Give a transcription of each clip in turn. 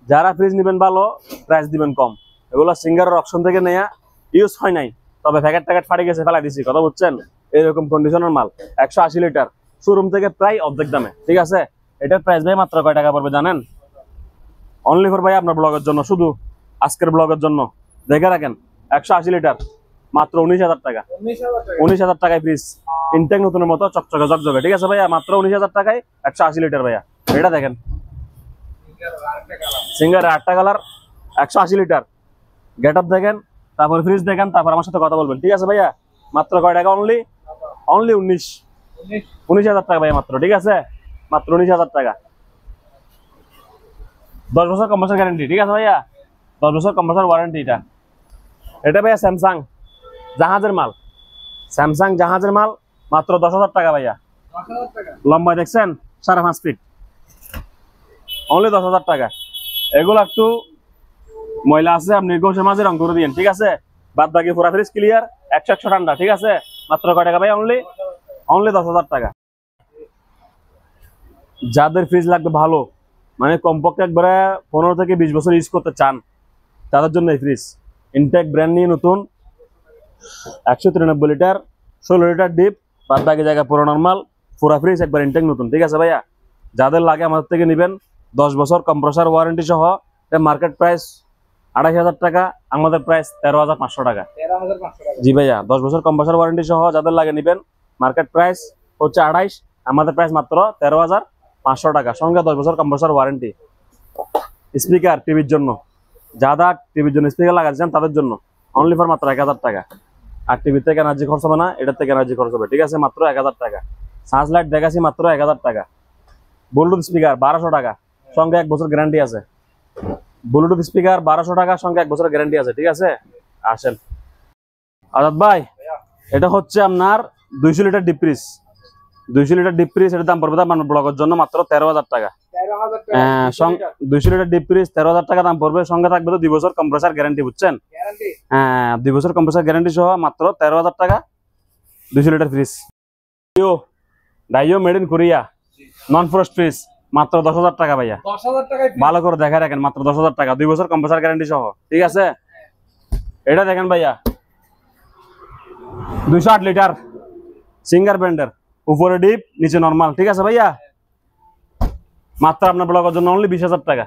যারা ফ্রিজ নেবেন ভালো, প্রাইস দিবেন কম। এগুলো সিঙ্গারের অপশন থেকে নেয়া, ইউজ হয় নাই, তবে প্যাকেট ট্যাকেট ফাটে গেছে, ফেলাই দিছি, কথা বুঝছেন? এরকম কন্ডিশনের মাল 180 লিটার, শোরুম থেকে প্রায় অর্ধেক দামে। ঠিক আছে, এটার প্রাইস ভাই মাত্র কয় টাকা পড়বে জানেন? অনলি ফর ভাই আপনার ব্লগের জন্য, শুধু আজকের ব্লগের জন্য দেখে রাখেন, 180 লিটার মাত্র 19,000 টাকা। 19,000 টাকায় ফ্রিজ, ইনটেক নতুনের মতো চকচকে ঝকঝকে। ঠিক আছে ভাইয়া, মাত্র 19,000 টাকায় 180 লিটার ভাইয়া। এটা দেখেন, সিঙ্গার 8টা কালার, 180 লিটার। গেট আপ দেখেন, তারপর ফ্রিজ দেখেন, তারপর আমার সাথে কথা বলবেন। ঠিক আছে ভাইয়া, মাত্র কয় টাকা? অনলি 19,000 টাকা ভাইয়া মাত্র। ঠিক আছে, মাত্র 19,000 টাকা। 10 বছর কম্প্রেসার গ্যারান্টি। ঠিক আছে ভাইয়া, 10 বছর কম্প্রেসার ওয়ারেন্টি। এটা ভাইয়া স্যামসাং জাহাজের মাল, স্যামসাং জাহাজের মাল, মাত্র 10,000 টাকা ভাইয়া। লম্বা দেখছেন 5.5 ফিট, অনলি 10,000 টাকা। এগুলো একটু ময়লা আছে, আপনি গোসের মাঝে রং করে দিন। ঠিক আছে, বাদ বাকি পুরা ফ্রিজ ক্লিয়ার, 100 ঠান্ডা। ঠিক আছে, মাত্র কয় টাকা ভাই? অনলি 10,000 টাকা। যাদের ফ্রিজ লাগবে ভালো, মানে কমপক্ষে একবারে 15 থেকে 20 বছর ইউজ করতে চান, তাদের জন্য এই ফ্রিজ। ইনটেক ব্র্যান্ড নিয়ে নতুন, 193 লিটার, 16 লিটার ডিপ, বাদ বাকি জায়গা পুরো নর্মাল, পুরা ফ্রিজ একবার ইনটেক নতুন। ঠিক আছে ভাইয়া, যাদের লাগে আমাদের থেকে নেবেন। 10 বছর কম্প্রেসার ওয়ারেন্টি সহ। মার্কেট প্রাইস 28,000 টাকা, আমাদের প্রাইস 13,500 টাকা। জি ভাইয়া, 10 বছর কম্প্রেসার ওয়ারেন্টি সহ যাদের লাগে নেবেন। মার্কেট প্রাইস হচ্ছে 28, আমাদের প্রাইস মাত্র 13,500 টাকা, সঙ্গে 10 বছর কম্প্রেসার ওয়ারেন্টি। স্পিকার টিভির জন্য, যারা টিভির জন্য স্পিকার লাগাতে চান তাদের জন্য অনলি ফর মাত্র 1,000 টাকা। আর টিভির থেকে এনার্জি খরচ হবে না, এটার থেকে এনার্জি খরচ হবে। ঠিক আছে, মাত্র 1,000 টাকা। সার্চ লাইট দেখাচ্ছি মাত্র 1,000 টাকা। ব্লুটুথ স্পিকার 1200 টাকা, সঙ্গে 1 বছর গ্যারান্টি আছে। ব্লুটুথ স্পিকার 1200 টাকা, সঙ্গে 1 বছরের গ্যারান্টি আছে। ঠিক আছে, আসেন আজাদ ভাই। এটা হচ্ছে আপনার 200 litre deep fridge, 200 litre deep fridge. এটার দাম পড়বে আপনার ব্লগের জন্য মাত্র 13,000 টাকা। 200 লিটার ডিপ ফ্রিজ 13,000 টাকা দাম পড়বে, সঙ্গে থাকবে তো 2 বছর কম্প্রেসার গ্যারান্টি, বুঝছেন? হ্যাঁ, 2 বছর কম্প্রেসার গ্যারান্টি সহ মাত্র 13,000 টাকা 200 litre fridge. ডাইও made in Korea, non frost fridge, মাত্র 10,000 টাকা ভাইয়া। 10,000 টাকায় ভালো করে দেখা রাখেন, মাত্র 10,000 টাকা, 2 বছর কম্প্রেসার গ্যারান্টি সহ। ঠিক আছে, এটা দেখেন ভাইয়া, 208 লিটার সিঙ্গার ব্র্যান্ডের, উপরে ডিপ, নিচে নরমাল। ঠিক আছে ভাইয়া, মাত্র আপনার ব্লগের জন্য অনলি 20,000 টাকা।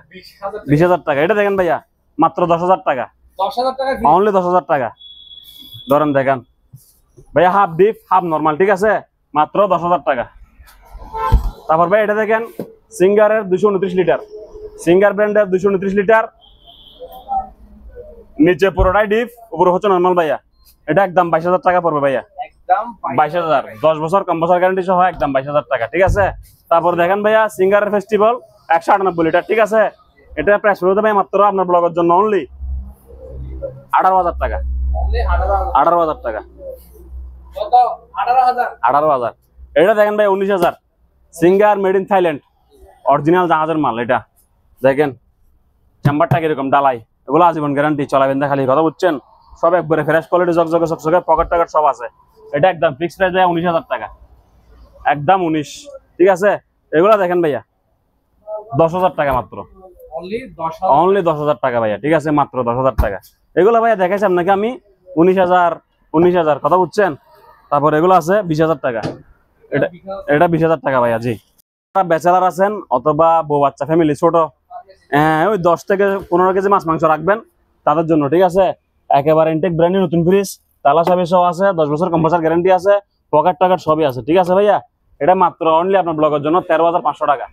20,000 টাকা। এটা দেখেন ভাইয়া, মাত্র 10,000 টাকা। 10,000 টাকা অনলি 10,000 টাকা। ধরেন দেখেন ভাইয়া, হাফ ডিপ হাফ নরমাল। ঠিক আছে, মাত্র 10,000 টাকা। তারপর ভাই এটা দেখেন, সিঙ্গারের 229 লিটার, সিঙ্গার ব্র্যান্ডের 229 লিটার, নিচে পুরোটাই ডিপ, উপরে হচ্ছে নরমাল ভাইয়া। এটা একদম 22,000 টাকা পড়বে ভাইয়া, একদম 22,000। 10 বছর কম্প্রেসার গ্যারান্টি সহ একদম 22,000 টাকা। ঠিক আছে, তারপর দেখেন ভাইয়া, সিঙ্গারের ফেস্টিভ্যাল 198 লিটার। ঠিক আছে, এটা প্রাইস পড়বে ভাই মাত্র আপনার ব্লগের জন্য অনলি 18,000 টাকা। 18,000 টাকা। কত? 18,000। 18,000। এটা দেখেন ভাই 19,000, singer made in Thailand, original জাহাজের মাল। এটা দেখেন, চেম্বারটা কিরকম ডালাই, এগুলো আজীবন গ্যারান্টি, চলাবেন না খালি, কথা বুঝছেন? সব একবারে ফ্রেশ কোয়ালিটি, জকজকে চকচকে, পকেট টকেট সব আছে। এটা একদম ফিক্সড প্রাইস ভাইয়া 19,000 টাকা, একদম 19। ঠিক আছে, এগুলা দেখেন ভাইয়া 10,000 টাকা মাত্র, অনলি 10,000 টাকা ভাইয়া। ঠিক আছে, মাত্র 10,000 টাকা। এগুলো ভাইয়া দেখাইছি আপনাকে আমি 19,000, কথা বুঝছেন? তারপর এগুলো আছে 20,000 টাকা। এটা 20,000 টাকা ভাইয়া। জি, ব্যাচেলার আছেন অথবা বউ বাচ্চা ফ্যামিলি ছোট, ওই 10 থেকে 15 কেজি মাছ মাংস রাখবেন, তাদের জন্য। ঠিক আছে, একেবারে ইনটেক ব্র্যান্ড নতুন ফ্রিজ, তালা সবই সহ আছে, 10 বছর কম্প্রেসার গ্যারান্টি আছে, পকেট টকেট সবই আছে। ঠিক আছে ভাইয়া, এটা মাত্র অনলি আপনার ব্লগের জন্য 13,500 টাকা।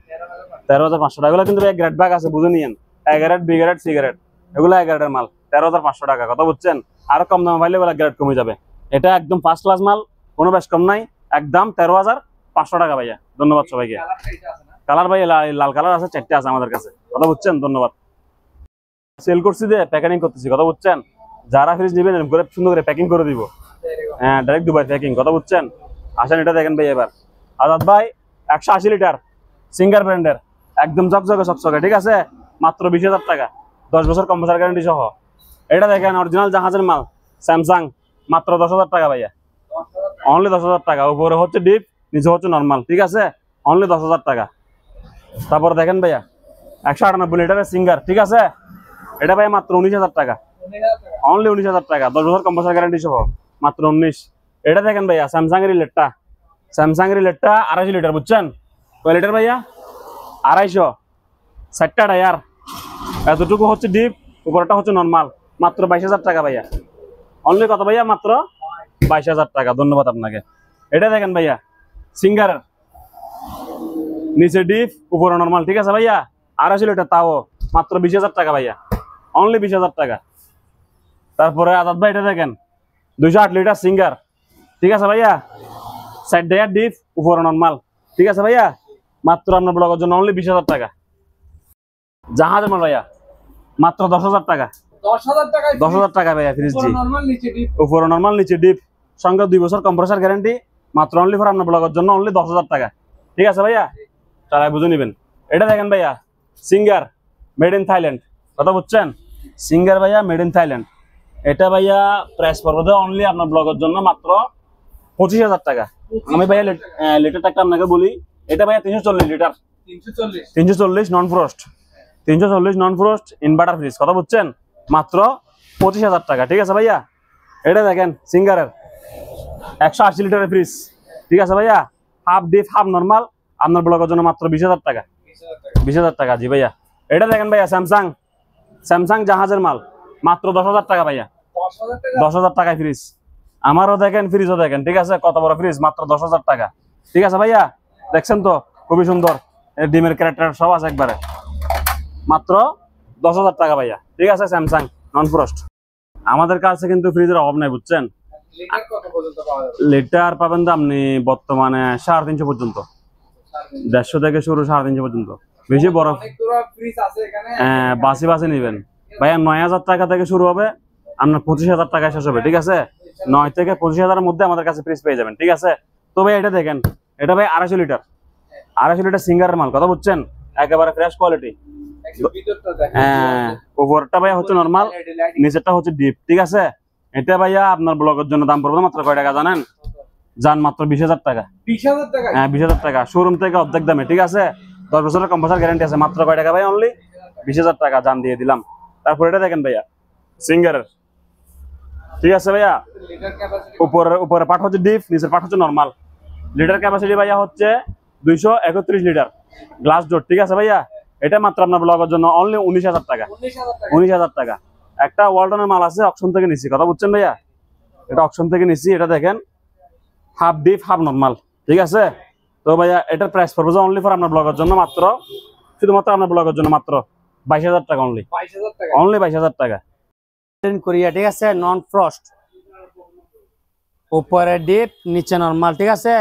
13,500 টাকা। এগুলো কিন্তু গ্রেড ভাগ আছে, বুঝে নিয়েন, A grade, B grade, C grade, এগুলো A গ্রেডের মাল, 13,500 টাকা, কথা বুঝছেন? আরো কম দামে পাইলে এগুলো গ্রেড কমে যাবে। এটা একদম ফার্স্ট ক্লাস মাল, কোনো বেশ কম নাই, একদম 13,500 টাকা ভাইয়া। ধন্যবাদ সবাইকে। কালার ভাই লাল কালার আছে, 4টে আছে আমাদের কাছে, কথা বুঝছেন? ধন্যবাদ। সেল করছি দিয়ে প্যাকেজিং করতেছি, কথা বুঝছেন? যারা ফ্রিজ নেবেন এরকম করে সুন্দর করে প্যাকিং করে দিব, হ্যাঁ, ডাইরেক্ট দুবাই প্যাকিং, কথা বুঝছেন? আসেন, এটা দেখেন ভাই এবার, আজাদ ভাই 180 লিটার সিঙ্গার ব্র্যান্ডের, একদম চকচকে চকচকে। ঠিক আছে, মাত্র 20,000 টাকা, 10 বছর কম্প্রেসার গ্যারান্টি সহ। এটা দেখেন অরিজিনাল জাহাজের মাল, স্যামসাং, মাত্র 10,000 টাকা ভাইয়া, অনলি 10,000 টাকা। উপরে হচ্ছে ডিপ, নিচে হচ্ছে নর্মাল। ঠিক আছে, অনলি 10,000 টাকা। তারপর দেখেন ভাইয়া, 198 লিটারের সিঙ্গার, ঠিক আছে? এটা ভাই মাত্র 19,000 টাকা, 19,000 টাকা। অনলি 19,000 টাকা, 10 বছর কম্পালসারি গ্যারান্টি সহ, মাত্র 19। এটা দেখেন ভাইয়া স্যামসাং এর রিলেটটা, স্যামসাং এর রিলেটটা 250 লিটার, বুঝছেন? কয় লিটার ভাইয়া? 250, 60টা টায়ার, এতটুকু হচ্ছে ডিপ, উপরটা হচ্ছে নরমাল, মাত্র 22,000 টাকা ভাইয়া। অনলি কত ভাইয়া? মাত্র 22,000 টাকা। ধন্যবাদ আপনাকে। এটা দেখেন ভাইয়া সিঙ্গারের, নিচে ডিপ উপরে নরমাল, ঠিক আছে ভাইয়া? 250 লিটার, তাও মাত্র 20,000 টাকা ভাইয়া, অনলি 20,000 টাকা। তারপরে আজাদ ভাই এটা দেখেন 208 লিটার সিঙ্গার, ঠিক আছে ভাইয়া? 60 টায়ার ডিপ উপরে নরমাল, ঠিক আছে ভাইয়া? মাত্র আপনার ব্লগের জন্য অনলি 20,000 টাকা। জাহাজের মাল ভাইয়া মাত্র 10,000 টাকা, 10,000 টাকায় 10,000 টাকা ভাইয়া ফ্রিজ জি, নরমাল নিচে ডিপ। উপরে নরমাল নিচে ডিপ, সঙ্গে 2 বছর কম্প্রেসার গ্যারান্টি, মাত্র অনলি ফর আপনার ব্লগের জন্য অনলি 10,000 টাকা, ঠিক আছে ভাইয়া? তারা বুঝে নেবেন। এটা দেখেন ভাইয়া সিঙ্গার মেড ইন থাইল্যান্ড, কথা বুঝছেন? সিঙ্গার ভাইয়া মেড ইন থাইল্যান্ড। এটা ভাইয়া প্রাইস পড়বে অনলি আপনার ব্লগের জন্য মাত্র 25,000 টাকা। আমি ভাইয়া লিটারটা একটা আপনাকে বলি, এটা ভাইয়া 340 লিটার, 340 340 নন ফ্রস্ট, 340 নন ফ্রস্ট ইনভার্টার ফ্রিজ, কথা বুঝছেন? মাত্র 25,000 টাকা, ঠিক আছে ভাইয়া? এটা দেখেন সিঙ্গারের 180 লিটারের ফ্রিজ, ঠিক আছে ভাইয়া? হাফ ডিপ হাফ নরমাল, আপনার ব্লগের জন্য মাত্র 20,000 টাকা, 20,000 টাকা। 20,000 টাকা জি ভাইয়া। এটা দেখেন ভাইয়া স্যামসাং, স্যামসাং জাহাজের মাল, মাত্র 10,000 টাকা ভাইয়া, 10,000 টাকা। 10,000 টাকায় ফ্রিজ। আমারও দেখেন ফ্রিজও দেখেন, ঠিক আছে? কত বড় ফ্রিজ, মাত্র 10,000 টাকা, ঠিক আছে ভাইয়া? দেখছেন তো খুবই সুন্দর, ডিমের ক্যারেক্টার সব আছে একবারে, মাত্র 10,000 টাকা ভাইয়া, ঠিক আছে? স্যামসাং নন ফ্রস্ট। আমাদের কাছে কিন্তু ফ্রিজের অভাব নাই, বুঝছেন? লিটার কত পর্যন্ত পাওয়া যাবে? লিটার পাবেন তো আপনি বর্তমানে 350 পর্যন্ত, 150 থেকে শুরু 350 পর্যন্ত, বেশি বড় অনেকগুলো ফ্রিজ আছে এখানে। বাসি বাসি নেবেন ভাইয়া। 9,000 টাকা থেকে শুরু হবে, আপনার 25,000 টাকায় শেষ হবে, ঠিক আছে? 9 থেকে 25,000-এর মধ্যে আমাদের কাছে ফ্রিজ পেয়ে যাবেন, ঠিক আছে? তো ভাই এটা দেখেন, এটা ভাই 250 লিটার, 250 লিটার সিঙ্গারের মাল, কথা বুঝছেন? একেবারে ফ্রেশ কোয়ালিটি। একটু ভিতরটা দেখেন। উপরটা ভাইয়া হচ্ছে নরমাল, নিচেরটা হচ্ছে ডিপ, ঠিক আছে? এটা ভাইয়া আপনার ব্লগের জন্য দাম পড়বে মাত্র কয় টাকা জানেন? যান মাত্র 20,000 টাকা, 20,000 টাকা। 20,000 টাকা, শোরুম থেকে অর্ধেক দামে, ঠিক আছে? 10 বছরের কম্পালসারি গ্যারান্টি আছে, মাত্র কয় টাকা ভাই? অনলি 20,000 টাকা, জান দিয়ে দিলাম। তারপর এটা দেখেন ভাইয়া সিঙ্গারের, ঠিক আছে ভাইয়া? লিটার ক্যাপাসিটি উপরে পাট হচ্ছে ডিপ, নিচের পাট হচ্ছে নরমাল। লিটার ক্যাপাসিটি ভাইয়া হচ্ছে 231 লিটার, গ্লাস ডোর, ঠিক আছে ভাইয়া? এটা মাত্র আপনার ব্লগের জন্য অনলি 19,000 টাকা, 19,000 টাকা। 19,000 টাকা। একটা ওয়ালটনের মাল আছে, অকশন থেকে নিচ্ছি, কথা বুঝছেন ভাইয়া? এটা অকশন থেকে নিচ্ছি। এটা দেখেন হাফ ডিপ হাফ নরমাল, ঠিক আছে? তো ভাইয়া এটার প্রাইস পড়বে অনলি ফর আপনার ব্লগের জন্য মাত্র, শুধুমাত্র আপনার ব্লগের জন্য মাত্র 22,000 টাকা, অনলি 22,000 টাকা। অনলি 22,000 টাকা। কোরিয়া, ঠিক আছে? নন ফ্রস্ট, উপরে ডিপ নিচে নরমাল, ঠিক আছে?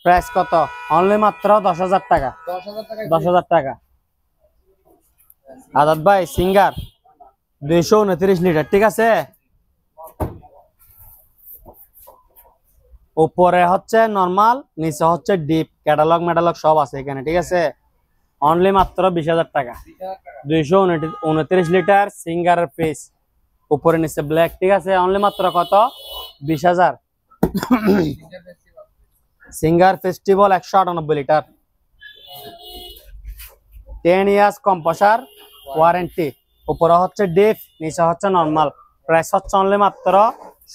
প্রাইস কত? অনলি মাত্র 10,000 টাকা, 10,000 টাকা। 10,000 টাকা। আজাদ ভাই সিঙ্গার 229 লিটার, ঠিক আছে? উপরে হচ্ছে নরমাল, নিচে হচ্ছে ডিপ, ক্যাটালগ মেটালগ সব আছে এখানে, ঠিক আছে? অনলি মাত্র 20,000 টাকা, 20,000 টাকা। 229 লিটার সিঙ্গারের ফ্রিজ, উপরে নিচে ব্ল্যাক, ঠিক আছে? অনলি মাত্র কত? 20,000। Singer festival 198 litre, 10 years compressor warranty, উপরে হচ্ছে ডিপ নিচে হচ্ছে নরমাল, প্রাইস হচ্ছে অনলি মাত্র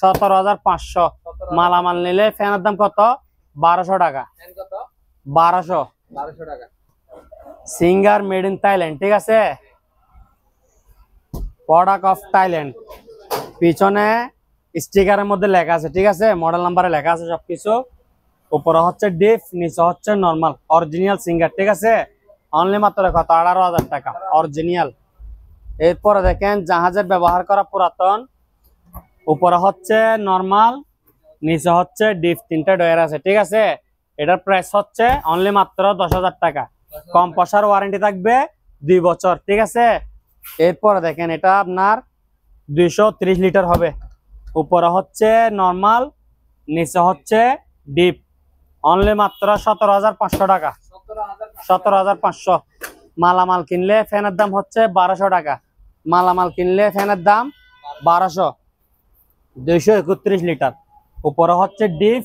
17,500। মালামাল নিলে ফ্যানের দাম কত? 1200 টাকা, ফ্যান কত? 1200। 1200 টাকা। সিঙ্গার মেড ইন থাইল্যান্ড, ঠিক আছে? প্রোডাক্ট অফ থাইল্যান্ড, পিছনে স্টিকারের মধ্যে লেখা আছে, ঠিক আছে? মডেল নাম্বারে লেখা আছে সবকিছু। উপরে হচ্ছে ডিপ নিচে হচ্ছে নরমাল, অরিজিনাল সিঙ্গার, ঠিক আছে? অনলি মাত্র কত? 18,000 টাকা, অরিজিনাল। এরপরে দেখেন জাহাজের ব্যবহার করা পুরাতন, উপরে হচ্ছে নরমাল নিচে হচ্ছে ডিপ, 3টা ডয়ার আছে, ঠিক আছে? এটার প্রাইস হচ্ছে অনলি মাত্র 10,000 টাকা, কম্প্রেসার ওয়ারেন্টি থাকবে 2 বছর, ঠিক আছে? এরপরে দেখেন এটা আপনার 230 লিটার হবে, উপরে হচ্ছে নরমাল নিচে হচ্ছে ডিপ, অনলি মাত্র 17,500 টাকা, 17,000 টাকা। 17,500। মালামাল কিনলে ফ্যানের দাম হচ্ছে 1200 টাকা, মালামাল কিনলে ফ্যানের দাম 1200। 231 লিটার, উপরে হচ্ছে ডিপ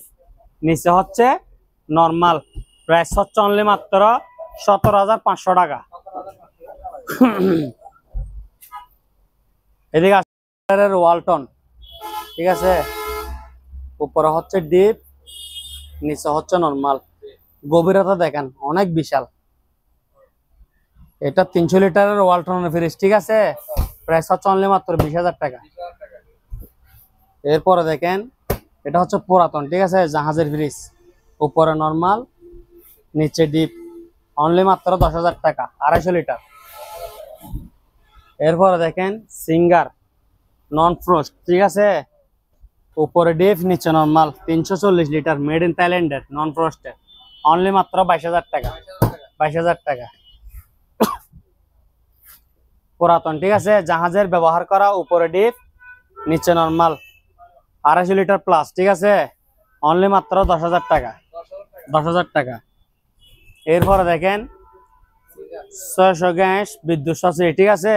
নিচে হচ্ছে নরমাল, প্রাইস হচ্ছে অনলি মাত্র 17,500 টাকা, এদিকে ওয়ালটন, ঠিক আছে, উপরে হচ্ছে ডিপ, নিচে হচ্ছে নরমাল। গভীরতা দেখেন অনেক বিশাল। এটা 300 লিটারের ওয়ালটনের ফ্রিজ, ঠিক আছে, প্রাইস হচ্ছে অনলি মাত্র 20,000 টাকা। এরপরে দেখেন এটা হচ্ছে পুরাতন, ঠিক আছে, জাহাজের ফ্রিজ, উপরে নরমাল, নিচে ডিপ, অনলি মাত্র 10,000 টাকা, 250 লিটার। এরপরে দেখেন সিঙ্গার নন ফ্রোস্ট, ঠিক আছে, উপরে ডিপ, নিচে নরমাল, 340 লিটার, মেড ইন থাইল্যান্ডের, নন ফ্রোস্টের, অনলি মাত্র 22,000 টাকা, 22,000 টাকা। পুরাতন, ঠিক আছে, জাহাজের ব্যবহার করা, উপরে ডিপ, নিচে নরমাল, 250 লিটার প্লাস, ঠিক আছে, অনলি মাত্র 10,000 টাকা, 10,000 টাকা। এরপরে দেখেন 600 গ্যাস বিদ্যুৎ সহকারী, ঠিক আছে,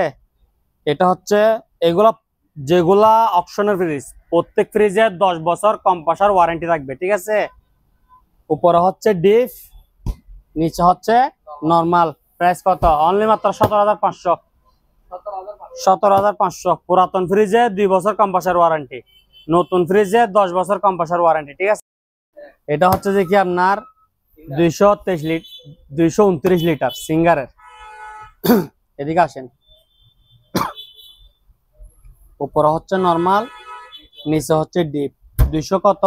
এটা হচ্ছে এগুলা যেগুলা অপশনের ফ্রিজ, প্রত্যেক ফ্রিজে 10 বছর কম্প্রেসর ওয়ারেন্টি থাকবে, ঠিক আছে। উপরে হচ্ছে ডিপ, নিচে হচ্ছে নরমাল। প্রাইস কত? অনলি মাত্র 17,500, 17,500। পুরাতন ফ্রিজে 2 বছর কম্প্রেসর ওয়ারেন্টি, নতুন ফ্রিজে 10 বছর কম্প্রেসর ওয়ারেন্টি, ঠিক আছে। এটা হচ্ছে যে কি আপনার 223 লিটার, 229 লিটার সিঙ্গারের। এদিকে আসেন, উপরে হচ্ছে নরমাল, নিচে হচ্ছে ডিপ, 200 কত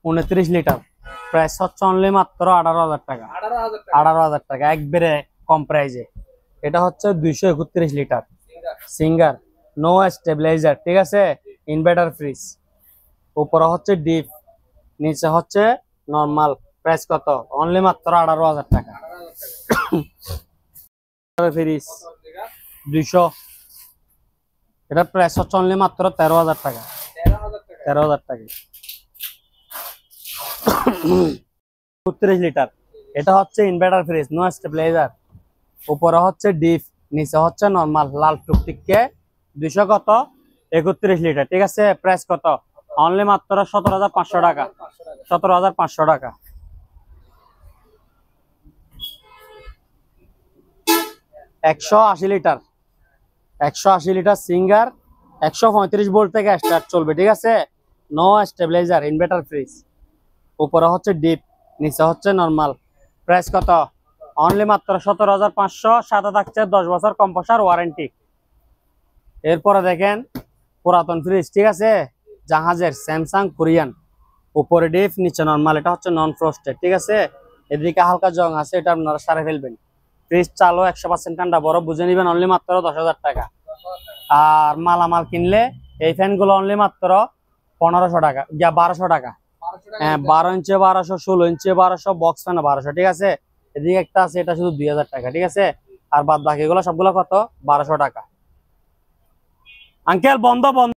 29 লিটার। প্রাইস হচ্ছে অনলি মাত্র 18,000 টাকা, 18,000 টাকা, একবারে কম প্রাইজে। এটা হচ্ছে 231 লিটার সিঙ্গার, নো স্টেবিলাইজার, ঠিক আছে, ইনভার্টার ফ্রিজ, উপরে হচ্ছে ডিপ, নিচে হচ্ছে নরমাল। প্রাইস কত? অনলি মাত্র 18,000 টাকা। ফ্রিজ 200, এটা প্রাইস হচ্ছে অনলি মাত্র 13,000 টাকা, 13,000 টাকা। 32 লিটার, এটা হচ্ছে ইনভার্টার ফ্রিজ, নো স্টেবিলাইজার, উপরে হচ্ছে ডিপ, নিচে হচ্ছে নরমাল, লাল টুকটিকে, 200 কত 31 লিটার, ঠিক আছে। প্রাইস কত? অনলি মাত্র 17,500 টাকা, 17,500 টাকা। 180 লিটার, 180 লিটার সিঙ্গার, 135 ভোল্ট থেকে স্টার্ট চলবে, ঠিক আছে, নো স্টেবিলাইজার, ইনভার্টার ফ্রিজ, উপরে হচ্ছে ডিপ, নিচে হচ্ছে নরমাল। প্রাইস কত? অনলি মাত্র 17,500, সাথে থাকছে 10 বছর কম্প্রেসর ওয়ারেন্টি। এরপরে দেখেন পুরাতন ফ্রিজ, ঠিক আছে, জাহাজের, স্যামসাং কোরিয়ান, উপরে ডিপ, নিচে নরমাল, এটা হচ্ছে নন ফ্রস্টেড, ঠিক আছে। এদিকে হালকা জং আছে, এটা আপনারা সারে ফেলবেন। ফ্রিজ চালু, 100% ঠান্ডা, বরফ বুঝে নিবেন, অনলি মাত্র 10,000 টাকা। আর মালামাল কিনলে এই ফ্যানগুলো অনলি মাত্র 1500 টাকা, 1200 টাকা। হ্যাঁ, 12 ইঞ্চি 1200, 16 ইঞ্চি 1200, বক্স ফ্যান 1200, ঠিক আছে। এদিকে একটা আছে, এটা শুধু 2,000 টাকা, ঠিক আছে। আর বাদ বাকিগুলো সবগুলো কত? 1200 টাকা। আঙ্কেল বন্ধ বন্ধ।